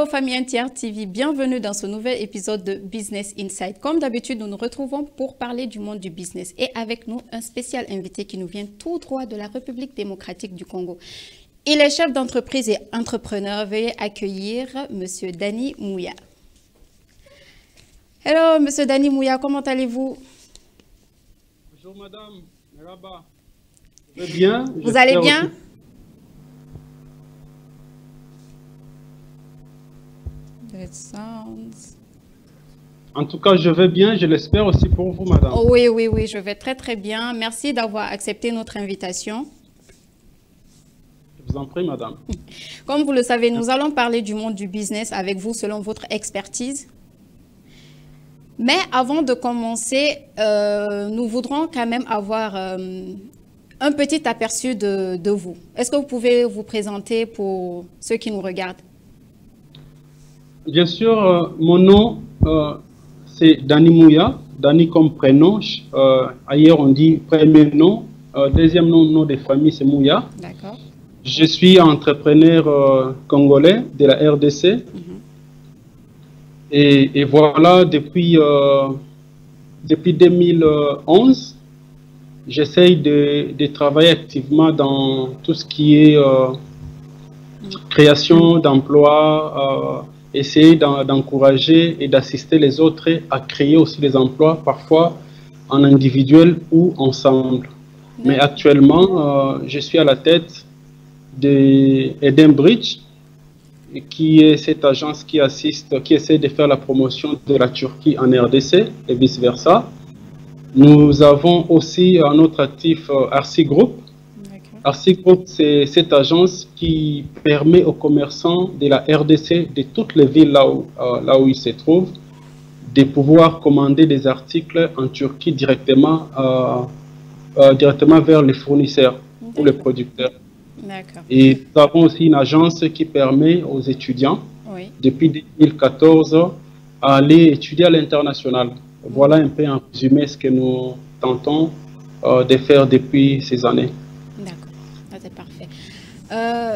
famille NTR TV, bienvenue dans ce nouvel épisode de Business Insight. Comme d'habitude, nous nous retrouvons pour parler du monde du business et avec nous un spécial invité qui nous vient tout droit de la République démocratique du Congo. Il est chef d'entreprise et entrepreneur. Veuillez accueillir Monsieur Danny Mouya. Hello Monsieur Danny Mouya, comment allez-vous? Bonjour Madame, Merhaba. Je vais bien. Vous allez bien? Aussi. En tout cas, je vais bien, je l'espère aussi pour vous, madame. Oh, oui, je vais très très bien. Merci d'avoir accepté notre invitation. Je vous en prie, madame. Comme vous le savez, nous allons parler du monde du business avec vous selon votre expertise. Mais avant de commencer, nous voudrons quand même avoir un petit aperçu de vous. Est-ce que vous pouvez vous présenter pour ceux qui nous regardent? Bien sûr, mon nom, c'est Danny Mouya. Danny comme prénom. Ailleurs, on dit premier nom. Deuxième nom de famille, c'est Mouya. D'accord. Je suis entrepreneur congolais de la RDC. Et voilà, depuis 2011, j'essaye de travailler activement dans tout ce qui est création d'emplois, essayer d'encourager et d'assister les autres à créer aussi des emplois, parfois en individuel ou ensemble. Mais actuellement, je suis à la tête de Eden Bridge, qui est cette agence qui essaie de faire la promotion de la Turquie en RDC et vice-versa. Nous avons aussi un autre actif, RC Group. RC Group, c'est cette agence qui permet aux commerçants de la RDC, de toutes les villes là où ils se trouvent, de pouvoir commander des articles en Turquie directement vers les fournisseurs ou les producteurs. Et nous avons aussi une agence qui permet aux étudiants, depuis 2014, à aller étudier à l'international. Voilà un peu en résumé ce que nous tentons de faire depuis ces années. D'accord, c'est parfait.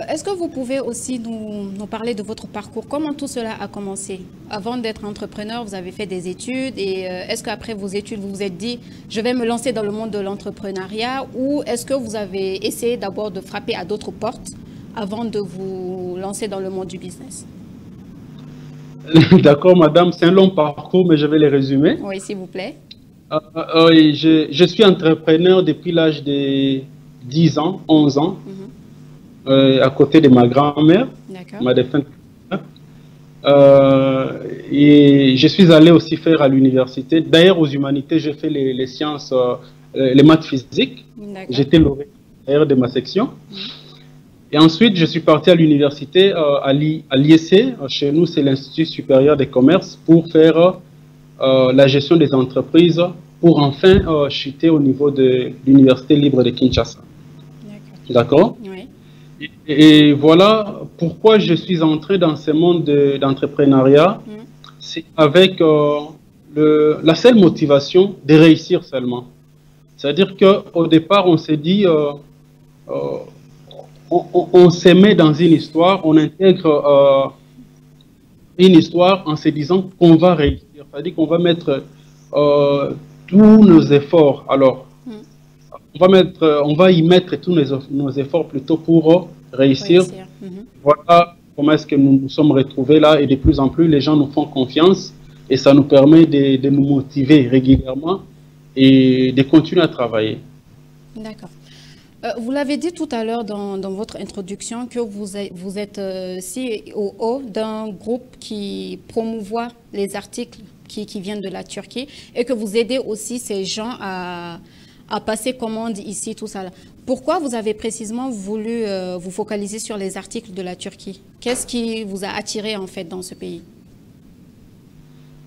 Est-ce que vous pouvez aussi nous parler de votre parcours? Comment tout cela a commencé? Avant d'être entrepreneur, vous avez fait des études et est-ce qu'après vos études, vous vous êtes dit « je vais me lancer dans le monde de l'entrepreneuriat » ou est-ce que vous avez essayé d'abord de frapper à d'autres portes avant de vous lancer dans le monde du business? D'accord, madame, c'est un long parcours, mais je vais les résumer. Oui, s'il vous plaît. Oui, je suis entrepreneur depuis l'âge de 10 ans, 11 ans. À côté de ma grand-mère, ma défunte et je suis allé aussi faire à l'université. D'ailleurs, aux humanités, j'ai fait les sciences, les maths physiques. J'étais lauréat de ma section. Et ensuite, je suis parti à l'université, à l'IEC. Chez nous, c'est l'Institut supérieur des commerces, pour faire la gestion des entreprises, pour enfin chuter au niveau de l'Université libre de Kinshasa. D'accord. Et voilà pourquoi je suis entré dans ce monde d'entrepreneuriat. C'est avec la seule motivation de réussir seulement. C'est-à-dire qu'au départ, on s'est dit, on se met dans une histoire, on intègre une histoire en se disant qu'on va réussir. C'est-à-dire qu'on va mettre tous nos efforts. Alors, on va y mettre tous nos efforts plutôt pour réussir. Voilà comment est-ce que nous nous sommes retrouvés là, et de plus en plus les gens nous font confiance et ça nous permet de nous motiver régulièrement et de continuer à travailler. D'accord. Vous l'avez dit tout à l'heure dans votre introduction que vous êtes CEO d'un groupe qui promouvoit les articles qui viennent de la Turquie et que vous aidez aussi ces gens à passer commande ici, tout ça. Pourquoi vous avez précisément voulu vous focaliser sur les articles de la Turquie? Qu'est-ce qui vous a attiré en fait dans ce pays?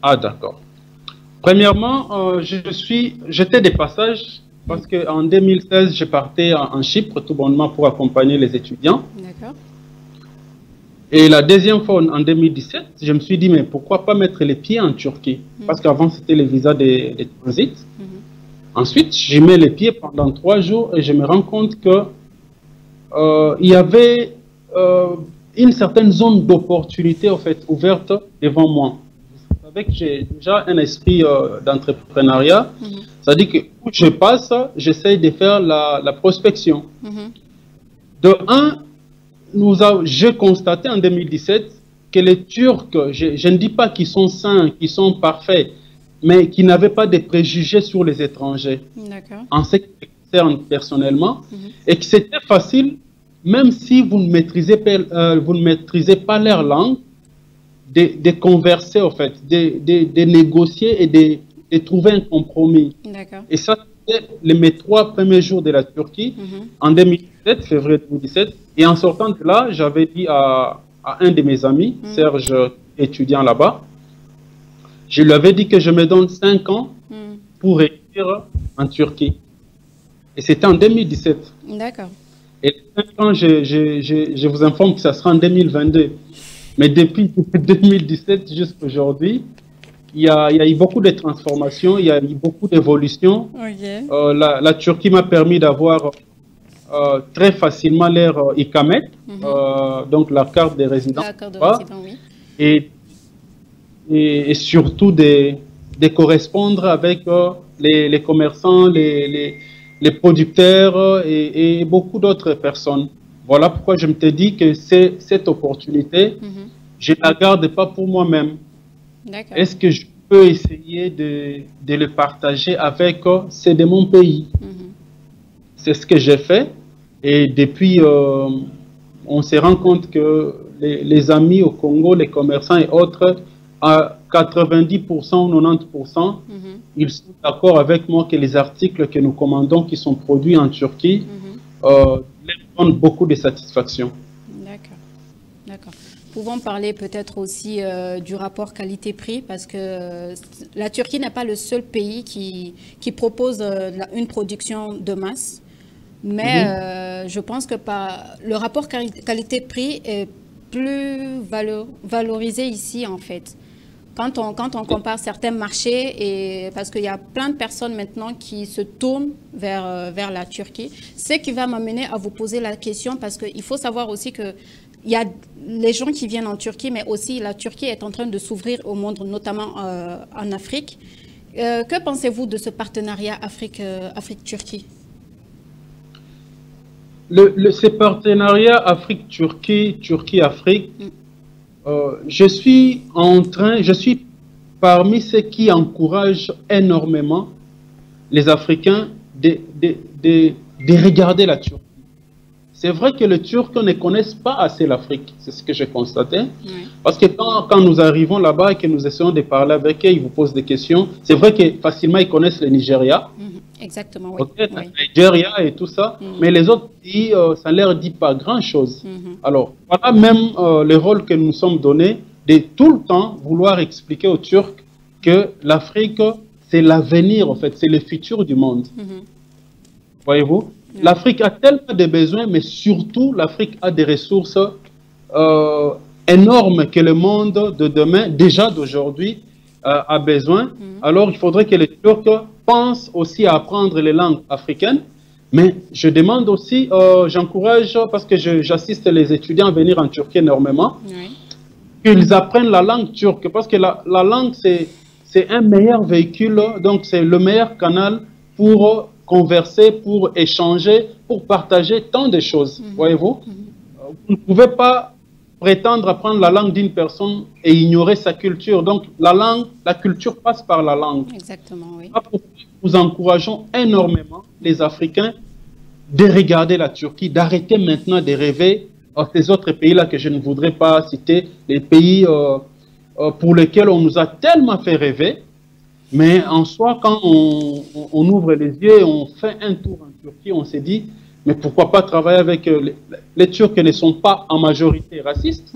Ah, d'accord. Premièrement, j'étais de passage parce qu'en 2016, je partais en Chypre tout bonnement pour accompagner les étudiants. D'accord. Et la deuxième fois, en 2017, je me suis dit, mais pourquoi pas mettre les pieds en Turquie? Parce qu'avant, c'était les visas de transit. Ensuite, j'y mets les pieds pendant 3 jours et je me rends compte que il y avait une certaine zone d'opportunité en fait ouverte devant moi. Vous savez que j'ai déjà un esprit d'entrepreneuriat. C'est-à-dire que où je passe, j'essaye de faire la prospection. De un, j'ai constaté en 2017 que les Turcs, je ne dis pas qu'ils sont sains, qu'ils sont parfaits, mais qui n'avaient pas de préjugés sur les étrangers, en ce qui me concerne personnellement, et que c'était facile, même si vous ne maîtrisez pas leur langue, de converser, en fait, de négocier et de trouver un compromis. Et ça, c'était mes 3 premiers jours de la Turquie, en 2017, février 2017. Et en sortant de là, j'avais dit à un de mes amis, Serge, étudiant là-bas, je lui avais dit que je me donne 5 ans pour réussir en Turquie. Et c'était en 2017. D'accord. Et 5 ans, je vous informe que ça sera en 2022. Mais depuis 2017 jusqu'à aujourd'hui, il y a eu beaucoup de transformations, il y a eu beaucoup d'évolutions. La Turquie m'a permis d'avoir très facilement l'air ICAMET, donc la carte des résidents. La carte de résident, oui. Et surtout de correspondre avec les commerçants, les producteurs et beaucoup d'autres personnes. Voilà pourquoi je me suis dit que cette opportunité, je ne la garde pas pour moi-même. Est-ce que je peux essayer de le partager avec ceux de mon pays? C'est ce que j'ai fait. Et depuis, on se rend compte que les amis au Congo, les commerçants et autres, à 90% ou 90%, ils sont d'accord avec moi que les articles que nous commandons, qui sont produits en Turquie, leur donnent beaucoup de satisfaction. D'accord. Pouvons parler peut-être aussi du rapport qualité-prix, parce que la Turquie n'est pas le seul pays qui propose une production de masse. Mais je pense que le rapport qualité-prix est plus valorisé ici, en fait. Quand on compare certains marchés, et parce qu'il y a plein de personnes maintenant qui se tournent vers la Turquie, ce qui va m'amener à vous poser la question, parce qu'il faut savoir aussi que il y a les gens qui viennent en Turquie, mais aussi la Turquie est en train de s'ouvrir au monde, notamment en Afrique. Que pensez-vous de ce partenariat Afrique-Turquie? Ce partenariat Afrique-Turquie, Turquie-Afrique, je suis parmi ceux qui encouragent énormément les Africains de regarder la Turquie. C'est vrai que les Turcs ne connaissent pas assez l'Afrique, c'est ce que j'ai constaté. Parce que quand nous arrivons là-bas et que nous essayons de parler avec eux, ils vous posent des questions. C'est vrai que facilement ils connaissent le Nigeria. Exactement, oui. Nigeria et tout ça. Mais les autres pays, ça ne leur dit pas grand-chose. Alors, voilà même le rôle que nous sommes donnés de tout le temps vouloir expliquer aux Turcs que l'Afrique, c'est l'avenir, en fait, c'est le futur du monde. Voyez-vous? L'Afrique a tellement de besoins, mais surtout l'Afrique a des ressources énormes que le monde de demain, déjà d'aujourd'hui, a besoin. Alors il faudrait que les Turcs pensent aussi à apprendre les langues africaines. Mais je demande aussi, j'encourage, parce que j'assiste les étudiants à venir en Turquie énormément, qu'ils apprennent la langue turque, parce que la langue, c'est un meilleur véhicule, donc c'est le meilleur canal pour converser, pour échanger, pour partager tant de choses, voyez-vous. Vous ne pouvez pas prétendre apprendre la langue d'une personne et ignorer sa culture. Donc, la culture passe par la langue. Exactement, oui. Nous encourageons énormément les Africains de regarder la Turquie, d'arrêter maintenant de rêver à ces autres pays-là que je ne voudrais pas citer, les pays pour lesquels on nous a tellement fait rêver. Mais en soi, quand on ouvre les yeux et on fait un tour en Turquie, on s'est dit, mais pourquoi pas travailler avec les Turcs qui ne sont pas en majorité racistes.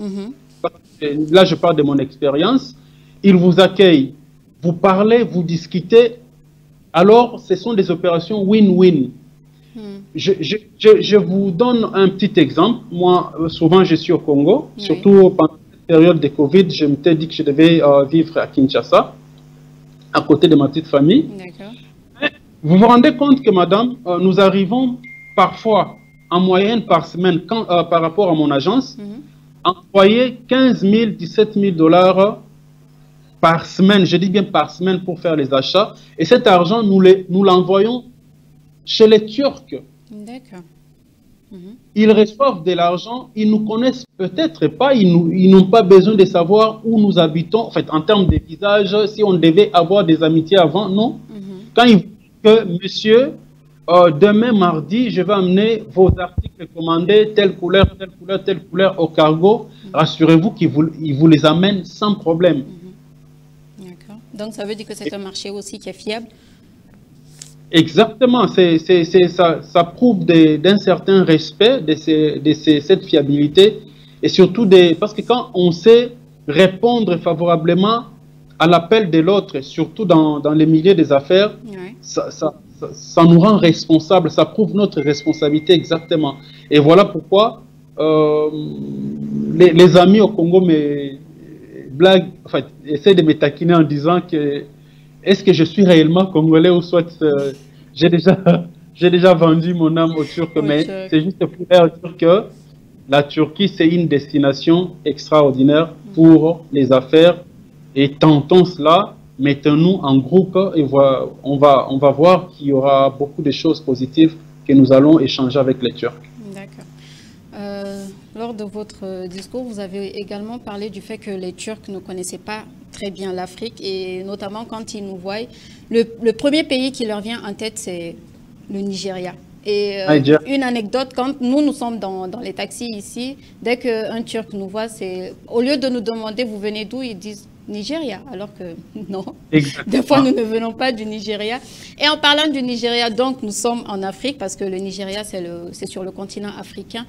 Là, je parle de mon expérience. Ils vous accueillent, vous parlez, vous discutez. Alors, ce sont des opérations win-win. Je vous donne un petit exemple. Moi, souvent, je suis au Congo. Surtout pendant cette période de Covid, je m'étais dit que je devais vivre à Kinshasa, à côté de ma petite famille. Vous vous rendez compte que, madame, nous arrivons parfois, en moyenne par semaine, par rapport à mon agence, employer 15 000, 17 000 dollars par semaine, je dis bien par semaine, pour faire les achats. Et cet argent, nous l'envoyons chez les Turcs. D'accord. Ils reçoivent de l'argent, ils nous connaissent peut-être pas, ils n'ont pas besoin de savoir où nous habitons, en fait, en termes de visage, si on devait avoir des amitiés avant, non. Quand ils disent que, monsieur, demain mardi, je vais amener vos articles commandés, telle couleur, telle couleur, telle couleur au cargo, rassurez-vous qu'ils vous les amènent sans problème. D'accord. Donc, ça veut dire que c'est un marché aussi qui est fiable? Exactement. Ça prouve d'un certain respect de cette fiabilité. Et surtout, parce que quand on sait répondre favorablement à l'appel de l'autre, surtout dans les milieux des affaires, Ouais. ça nous rend responsables, ça prouve notre responsabilité exactement. Et voilà pourquoi les amis au Congo essaient de me taquiner en disant que est-ce que je suis réellement congolais ou soit j'ai déjà vendu mon âme aux Turcs, mais c'est juste pour leur dire que la Turquie, c'est une destination extraordinaire pour les affaires et tentons cela. Mettons-nous en groupe et on va voir qu'il y aura beaucoup de choses positives que nous allons échanger avec les Turcs. D'accord. Lors de votre discours, vous avez également parlé du fait que les Turcs ne connaissaient pas très bien l'Afrique et notamment quand ils nous voient, le premier pays qui leur vient en tête, c'est le Nigeria. Et une anecdote, quand nous sommes dans les taxis ici, dès qu'un Turc nous voit, au lieu de nous demander vous venez d'où, ils disent Nigeria, alors que non. Exactement. Des fois, nous ne venons pas du Nigeria. Et en parlant du Nigeria, donc, nous sommes en Afrique, parce que le Nigeria, c'est sur le continent africain.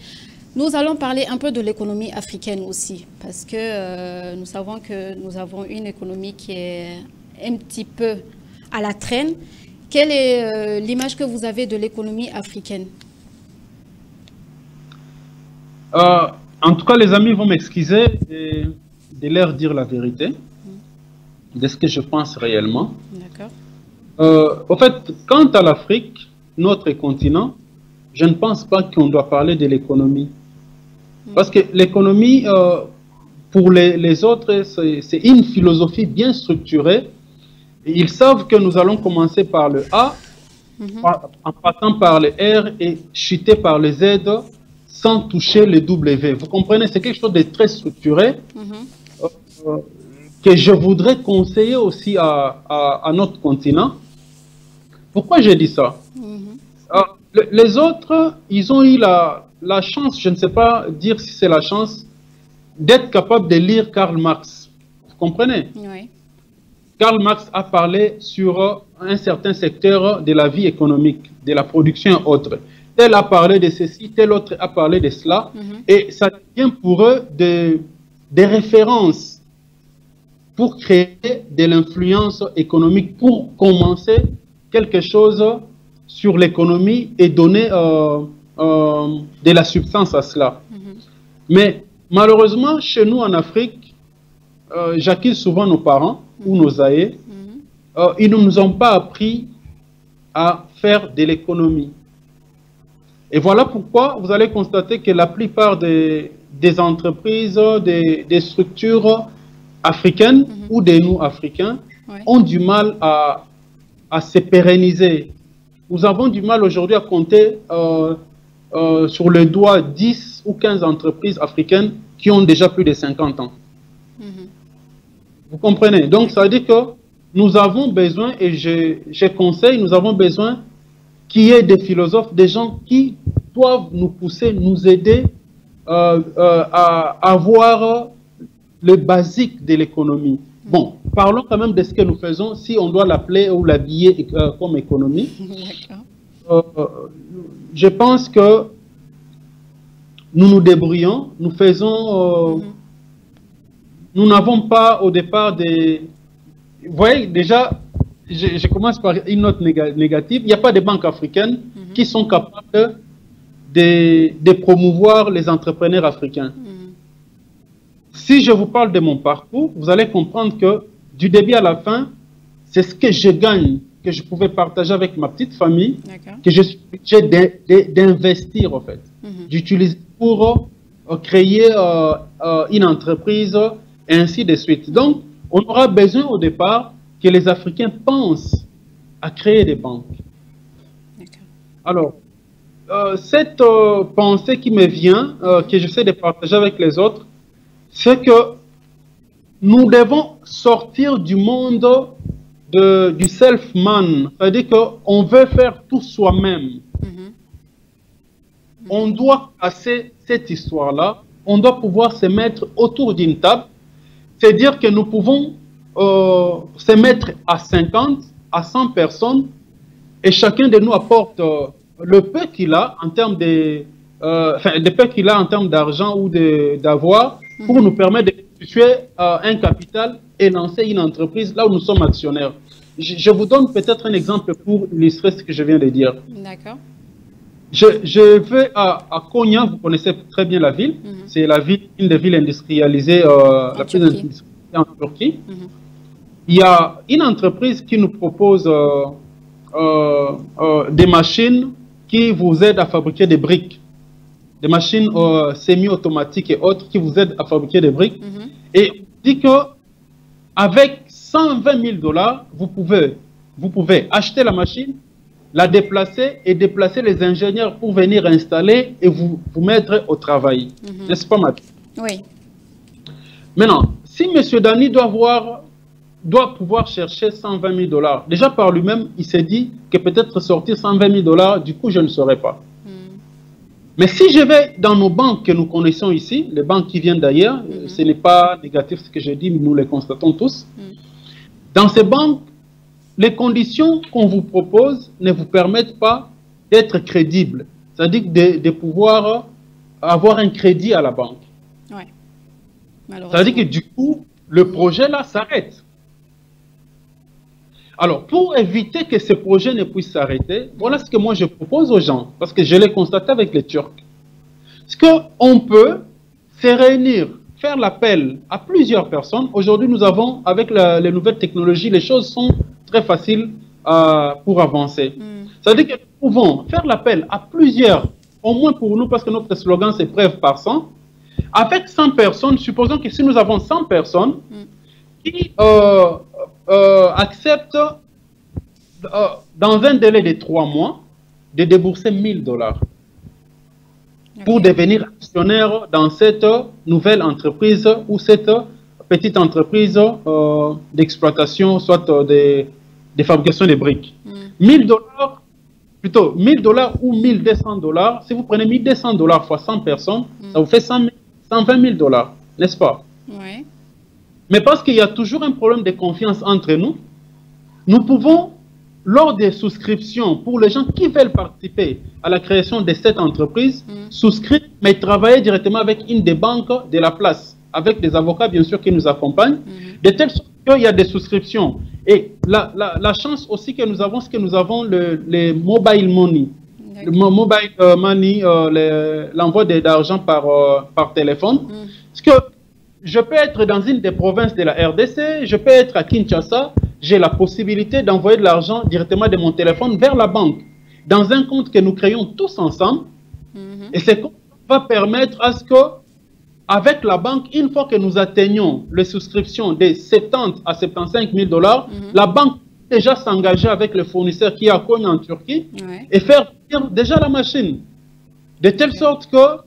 Nous allons parler un peu de l'économie africaine aussi, parce que nous savons que nous avons une économie qui est un petit peu à la traîne. Quelle est l'image que vous avez de l'économie africaine? En tout cas, les amis vont m'excuser de leur dire la vérité, de ce que je pense réellement. D'accord. En fait, quant à l'Afrique, notre continent, je ne pense pas qu'on doit parler de l'économie. Parce que l'économie, pour les autres, c'est une philosophie bien structurée. Ils savent que nous allons commencer par le A, en passant par le R et chuter par le Z sans toucher le W. Vous comprenez, c'est quelque chose de très structuré que je voudrais conseiller aussi à notre continent. Pourquoi j'ai dit ça? Les autres, ils ont eu la chance, je ne sais pas dire si c'est la chance, d'être capable de lire Karl Marx. Vous comprenez? Oui. Karl Marx a parlé sur un certain secteur de la vie économique, de la production et autres. Tel a parlé de ceci, tel autre a parlé de cela. Et ça devient pour eux des références pour créer de l'influence économique, pour commencer quelque chose sur l'économie et donner de la substance à cela. Mais malheureusement, chez nous en Afrique, j'accuse souvent nos parents ou nos aïeux, ils ne nous ont pas appris à faire de l'économie. Et voilà pourquoi vous allez constater que la plupart des entreprises, des structures africaines ou des nous africains ont du mal à se pérenniser. Nous avons du mal aujourd'hui à compter sur le doigt 10 ou 15 entreprises africaines qui ont déjà plus de 50 ans. Vous comprenez? Donc, ça veut dire que nous avons besoin, et je conseille, nous avons besoin qu'il y ait des philosophes, des gens qui doivent nous pousser, nous aider à avoir le basique de l'économie. Bon, parlons quand même de ce que nous faisons, si on doit l'appeler ou l'habiller comme économie. Je pense que nous nous débrouillons, nous faisons... nous n'avons pas au départ des... Vous voyez, déjà, je commence par une note négative. Il n'y a pas de banques africaines qui sont capables de promouvoir les entrepreneurs africains. Si je vous parle de mon parcours, vous allez comprendre que du début à la fin, c'est ce que je gagne, que je pouvais partager avec ma petite famille, que je suis obligé d'investir en fait, d'utiliser pour créer une entreprise, et ainsi de suite. Donc, on aura besoin au départ que les Africains pensent à créer des banques. Alors, cette pensée qui me vient, que j'essaie de partager avec les autres, c'est que nous devons sortir du monde du self-man, c'est-à-dire qu'on veut faire tout soi-même. On doit casser cette histoire-là, on doit pouvoir se mettre autour d'une table, c'est-à-dire que nous pouvons se mettre à 50, à 100 personnes, et chacun de nous apporte le peu qu'il a en termes le peu qu'il a en termes d'argent ou d'avoir pour nous permettre de constituer un capital et lancer une entreprise là où nous sommes actionnaires. Je vous donne peut-être un exemple pour illustrer ce que je viens de dire. D'accord. Je vais à Konya, vous connaissez très bien la ville. C'est une des villes industrialisées, la plus industrialisée en Turquie. Il y a une entreprise qui nous propose des machines qui vous aident à fabriquer des briques. Des machines semi-automatiques et autres qui vous aident à fabriquer des briques. Et on dit qu'avec 120 000 $, vous pouvez acheter la machine, la déplacer et déplacer les ingénieurs pour venir installer et vous mettre au travail. N'est-ce pas, Mathieu? Oui. Maintenant, si M. Dani doit pouvoir chercher 120 000 $, déjà par lui-même, il s'est dit que peut-être sortir 120 000 $, du coup, je ne saurais pas. Mais si je vais dans nos banques que nous connaissons ici, les banques qui viennent d'ailleurs, ce n'est pas négatif ce que je dis, nous les constatons tous. Dans ces banques, les conditions qu'on vous propose ne vous permettent pas d'être crédible. C'est-à-dire de pouvoir avoir un crédit à la banque. Ouais. C'est-à-dire que du coup, le projet là s'arrête. Alors, pour éviter que ce projet ne puisse s'arrêter, voilà ce que moi je propose aux gens, parce que je l'ai constaté avec les Turcs. C'est qu'on peut se réunir, faire l'appel à plusieurs personnes. Aujourd'hui, nous avons, avec les nouvelles technologies, les choses sont très faciles pour avancer. C'est-à-dire que nous pouvons faire l'appel à plusieurs, au moins pour nous, parce que notre slogan c'est preuve par 100. Avec 100 personnes, supposons que si nous avons 100 personnes qui acceptent dans un délai de 3 mois de débourser 1 000 $ pour devenir actionnaire dans cette nouvelle entreprise ou cette petite entreprise d'exploitation, soit de fabrication de briques. 1 000 $, plutôt 1 000 $ ou 1 200 $, si vous prenez 1 200 $ fois 100 personnes, ça vous fait 120 000 $, n'est-ce pas? Oui. Mais parce qu'il y a toujours un problème de confiance entre nous, nous pouvons, lors des souscriptions, pour les gens qui veulent participer à la création de cette entreprise, souscrire, mais travailler directement avec une des banques de la place, avec des avocats bien sûr qui nous accompagnent, de telle sorte qu'il y a des souscriptions. Et la chance aussi que nous avons, c'est que nous avons les mobile money. Le mobile money, l'envoi d'argent par téléphone. Parce que je peux être dans une des provinces de la RDC, je peux être à Kinshasa, j'ai la possibilité d'envoyer de l'argent directement de mon téléphone vers la banque, dans un compte que nous créons tous ensemble. Et ce compte va permettre à ce que, avec la banque, une fois que nous atteignons les souscriptions de 70 à 75 000 $, la banque peut déjà s'engager avec le fournisseur qui est à Konya en Turquie et faire déjà la machine. De telle sorte que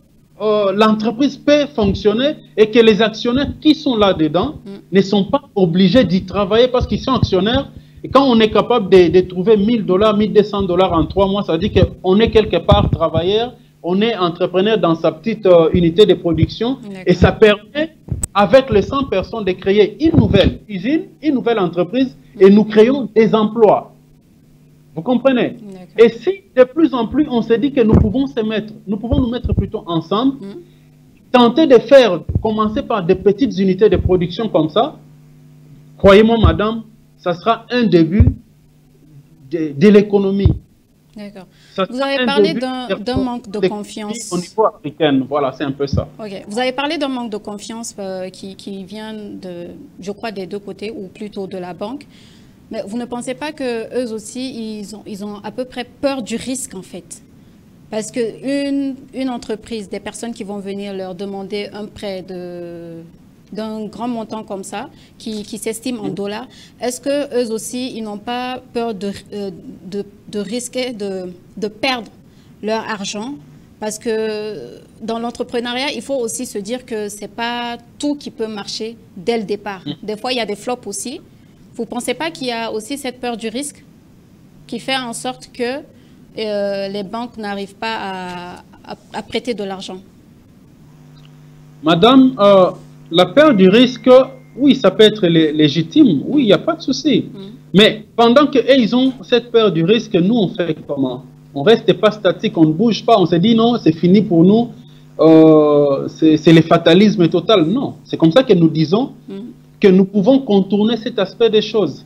l'entreprise peut fonctionner et que les actionnaires qui sont là-dedans ne sont pas obligés d'y travailler parce qu'ils sont actionnaires. Et quand on est capable de trouver 1 000 $, 1 200 $ en 3 mois, ça veut dire qu'on est quelque part travailleur, on est entrepreneur dans sa petite unité de production et ça permet, avec les 100 personnes, de créer une nouvelle usine, une nouvelle entreprise et nous créons des emplois. Vous comprenez? Et si de plus en plus on se dit que nous pouvons nous mettre plutôt ensemble, tenter de commencer par des petites unités de production comme ça, croyez-moi madame, ça sera un début de l'économie. D'accord. Vous avez parlé d'un manque de confiance. Au niveau africain, voilà, c'est un peu ça. Ok. Vous avez parlé d'un manque de confiance qui vient, je crois, des deux côtés, ou plutôt de la banque. Mais vous ne pensez pas qu'eux aussi, ils ont à peu près peur du risque, en fait? Parce qu'une entreprise, des personnes qui vont venir leur demander un prêt d'un grand montant comme ça, qui s'estime en dollars, est-ce qu'eux aussi, ils n'ont pas peur de risquer de perdre leur argent? Parce que dans l'entrepreneuriat, il faut aussi se dire que ce n'est pas tout qui peut marcher dès le départ. Des fois, il y a des flops aussi. Vous ne pensez pas qu'il y a aussi cette peur du risque qui fait en sorte que les banques n'arrivent pas à prêter de l'argent? Madame, la peur du risque, oui, ça peut être légitime. Oui, il n'y a pas de souci. Mais pendant qu'ils ont cette peur du risque, nous, on fait comment? On ne reste pas statique, on ne bouge pas, on se dit non, c'est fini pour nous, c'est le fatalisme total. Non, c'est comme ça que nous disons que nous pouvons contourner cet aspect des choses.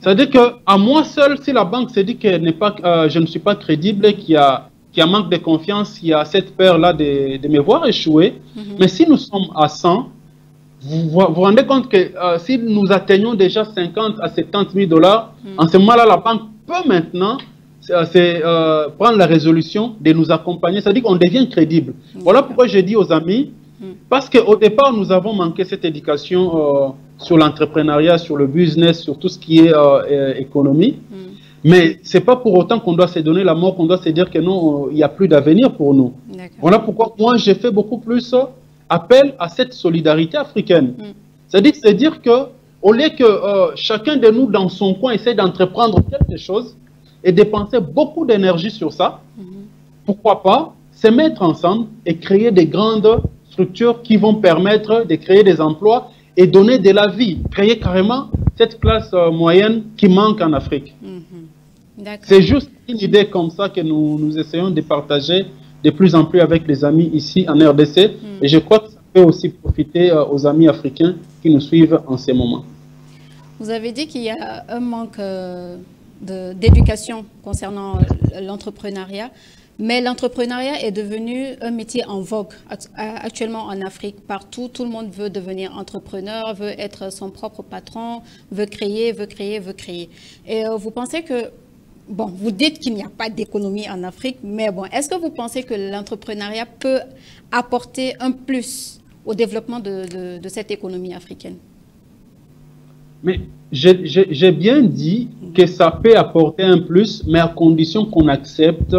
C'est-à-dire qu'à moi seul, si la banque se dit que je ne suis pas crédible, qu'il y a manque de confiance, il y a cette peur-là de me voir échouer, mais si nous sommes à 100, vous vous rendez compte que si nous atteignons déjà 50 à 70 000 dollars, en ce moment-là, la banque peut maintenant prendre la résolution de nous accompagner, c'est-à-dire qu'on devient crédible. Voilà pourquoi j'ai dit aux amis, parce qu'au départ, nous avons manqué cette éducation sur l'entrepreneuriat, sur le business, sur tout ce qui est économie. Mais ce n'est pas pour autant qu'on doit se donner la mort, qu'on doit se dire que non, il n'y a plus d'avenir pour nous. Voilà pourquoi moi, j'ai fait beaucoup plus appel à cette solidarité africaine. C'est-à-dire se dire qu'au lieu que chacun de nous, dans son coin, essaie d'entreprendre quelque chose, et dépenser beaucoup d'énergie sur ça, pourquoi pas se mettre ensemble et créer des grandes structures qui vont permettre de créer des emplois et donner de la vie, créer carrément cette classe moyenne qui manque en Afrique. C'est juste une idée comme ça que nous essayons de partager de plus en plus avec les amis ici en RDC, et je crois que ça peut aussi profiter aux amis africains qui nous suivent en ces moments. Vous avez dit qu'il y a un manque d'éducation concernant l'entrepreneuriat, mais l'entrepreneuriat est devenu un métier en vogue actuellement en Afrique. Partout, tout le monde veut devenir entrepreneur, veut être son propre patron, veut créer. Et vous pensez que, bon, vous dites qu'il n'y a pas d'économie en Afrique, mais bon, est-ce que vous pensez que l'entrepreneuriat peut apporter un plus au développement de cette économie africaine? Mais j'ai bien dit que ça peut apporter un plus, mais à condition qu'on accepte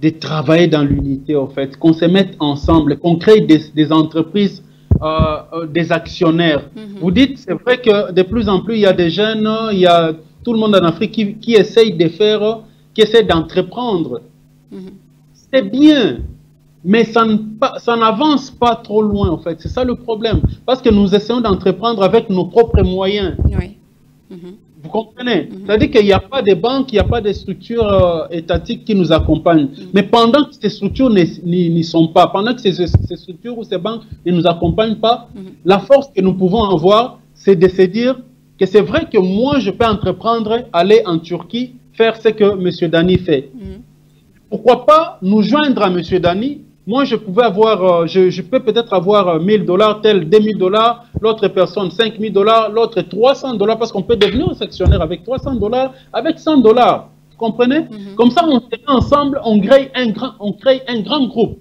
de travailler dans l'unité, en fait, qu'on se mette ensemble, qu'on crée des entreprises, des actionnaires. Vous dites, c'est vrai que de plus en plus, il y a des jeunes, il y a tout le monde en Afrique qui essaye de faire, qui essaie d'entreprendre. C'est bien. Mais ça n'avance pas trop loin, en fait. C'est ça le problème. Parce que nous essayons d'entreprendre avec nos propres moyens. Vous comprenez? C'est-à-dire qu'il n'y a pas de banques, il n'y a pas de structures étatiques qui nous accompagnent. Mais pendant que ces structures n'y sont pas, pendant que ces structures ou ces banques ne nous accompagnent pas, la force que nous pouvons avoir, c'est de se dire que c'est vrai que moi, je peux entreprendre, aller en Turquie, faire ce que M. Dani fait. Pourquoi pas nous joindre à M. Dani? Moi, je pouvais avoir, je peux peut-être avoir 1000 dollars, tel 2000 dollars, l'autre personne 5000 dollars, l'autre 300 dollars, parce qu'on peut devenir un sectionnaire avec 300 dollars, avec 100 dollars. Vous comprenez? Comme ça, on se met ensemble, on crée un grand groupe.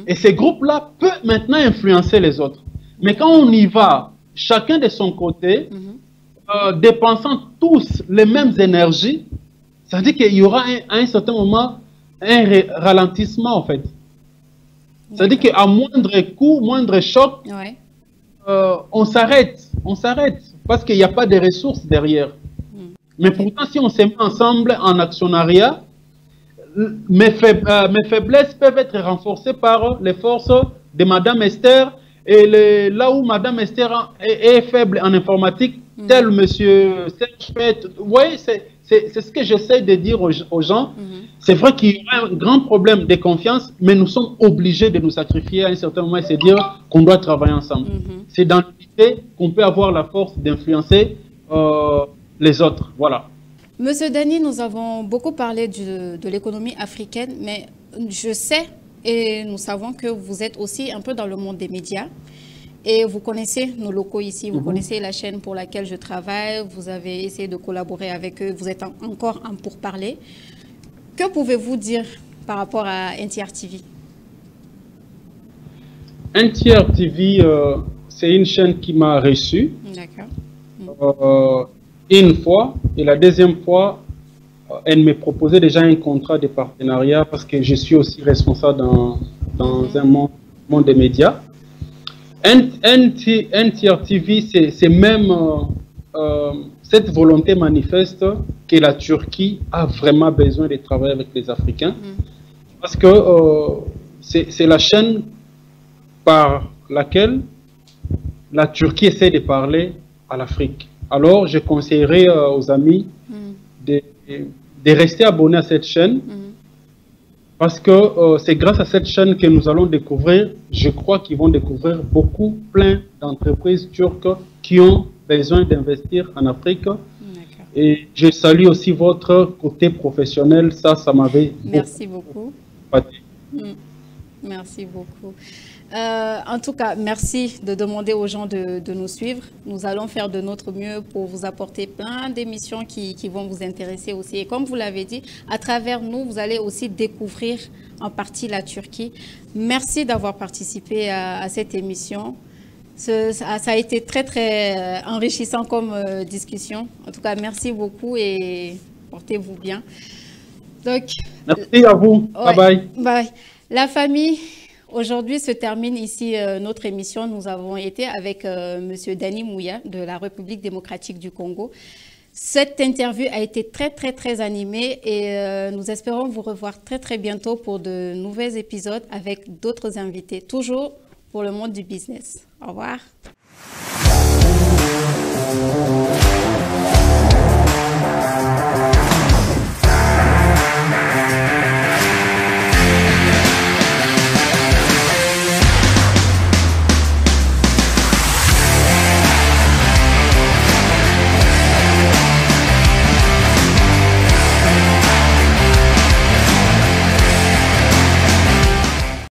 Et ces groupes-là peuvent maintenant influencer les autres. Mais quand on y va, chacun de son côté, dépensant tous les mêmes énergies, ça veut dire qu'il y aura à un certain moment un ralentissement, en fait. C'est-à-dire qu'à moindre coût, moindre choc, on s'arrête, parce qu'il n'y a pas de ressources derrière. Mais pourtant, si on se met ensemble en actionnariat, mes faiblesses peuvent être renforcées par les forces de Madame Esther, et là où Madame Esther est faible en informatique, tel Monsieur Serge Pett, vous voyez, c'est ce que j'essaie de dire aux gens. C'est vrai qu'il y a un grand problème de confiance, mais nous sommes obligés de nous sacrifier à un certain moment et se dire qu'on doit travailler ensemble. C'est dans l'unité qu'on peut avoir la force d'influencer les autres. Voilà. Monsieur Dani, nous avons beaucoup parlé de l'économie africaine, mais je sais et nous savons que vous êtes aussi un peu dans le monde des médias. Et vous connaissez nos locaux ici, vous connaissez la chaîne pour laquelle je travaille, vous avez essayé de collaborer avec eux, vous êtes encore en pourparlers. Que pouvez-vous dire par rapport à NTR TV? NTR TV, c'est une chaîne qui m'a reçu une fois, et la deuxième fois, elle me proposait déjà un contrat de partenariat parce que je suis aussi responsable dans un monde des médias. NTR TV, c'est même cette volonté manifeste que la Turquie a vraiment besoin de travailler avec les Africains, parce que c'est la chaîne par laquelle la Turquie essaie de parler à l'Afrique. Alors, je conseillerais aux amis de rester abonnés à cette chaîne, parce que c'est grâce à cette chaîne que nous allons découvrir, je crois qu'ils vont découvrir plein d'entreprises turques qui ont besoin d'investir en Afrique. Et je salue aussi votre côté professionnel, ça m'avait beaucoup. Merci beaucoup. En tout cas, merci de demander aux gens de nous suivre. Nous allons faire de notre mieux pour vous apporter plein d'émissions qui vont vous intéresser aussi. Et comme vous l'avez dit, à travers nous, vous allez aussi découvrir en partie la Turquie. Merci d'avoir participé à cette émission. Ça a été très, très enrichissant comme discussion. En tout cas, merci beaucoup et portez-vous bien. Donc, merci à vous. Ouais, bye bye. Bye. La famille, aujourd'hui se termine ici notre émission. Nous avons été avec M. Dany Mouya de la République démocratique du Congo. Cette interview a été très, très, très animée et nous espérons vous revoir très, très bientôt pour de nouveaux épisodes avec d'autres invités, toujours pour le monde du business. Au revoir.